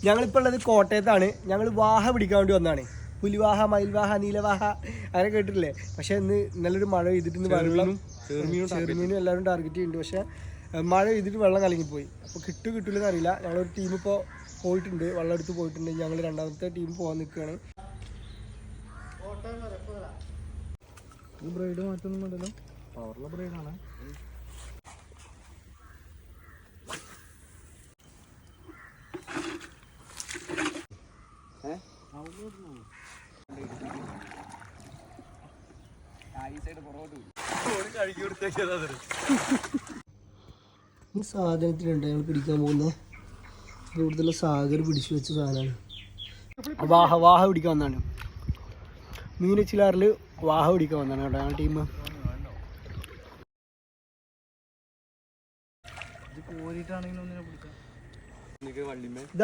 ഞങ്ങളിപ്പോൾ ഉള്ളത് കോട്ടയത്താണ്. ഞങ്ങൾ വാഹ പിടിക്കാൻ വേണ്ടി വന്നതാണ്. പുലിവാഹ, മയിൽവാഹ, നീലവാഹ അങ്ങനെ കേട്ടിട്ടില്ലേ? പക്ഷേ ഇന്നലൊരു മഴ പെയ്തിട്ട് വെള്ളം ചെറുമീനും എല്ലാവരും ടാർഗറ്റ് ചെയ്യുന്നുണ്ട്. പക്ഷേ മഴ പെയ്തിട്ട് വെള്ളം കലങ്ങിപ്പോയി. അപ്പോൾ കിട്ടില്ലെന്ന് അറിയില്ല. ഞങ്ങളൊരു ടീം ഇപ്പോൾ പോയിട്ടുണ്ട്, വെള്ളം എടുത്ത് പോയിട്ടുണ്ട്. ഞങ്ങൾ രണ്ടാമത്തെ ടീം പോകാൻ നിൽക്കുകയാണ്. ഈ ബ്രൈഡ് മാറ്റൊന്നും വേണ്ടല്ലോ, പവറുള്ള ബ്രൈഡാണ്. ഈ സാധനത്തിനുണ്ട് ഞങ്ങൾ പിടിക്കാൻ പോകുന്നത്. ഇവിടുത്തെ സാഗർ പിടിച്ചു വെച്ച സാധനമാണ്. വാഹ പിടിക്കാൻ വന്നതാണ്. മീനച്ചിലാറിൽ വാഹ പിടിക്കാൻ വന്നതാണ് കേട്ടോ ഞങ്ങളുടെ ടീം. കോരിട്ടാണെങ്കിലും ഒന്നിനെ പിടിക്കാം. ഇതാണ്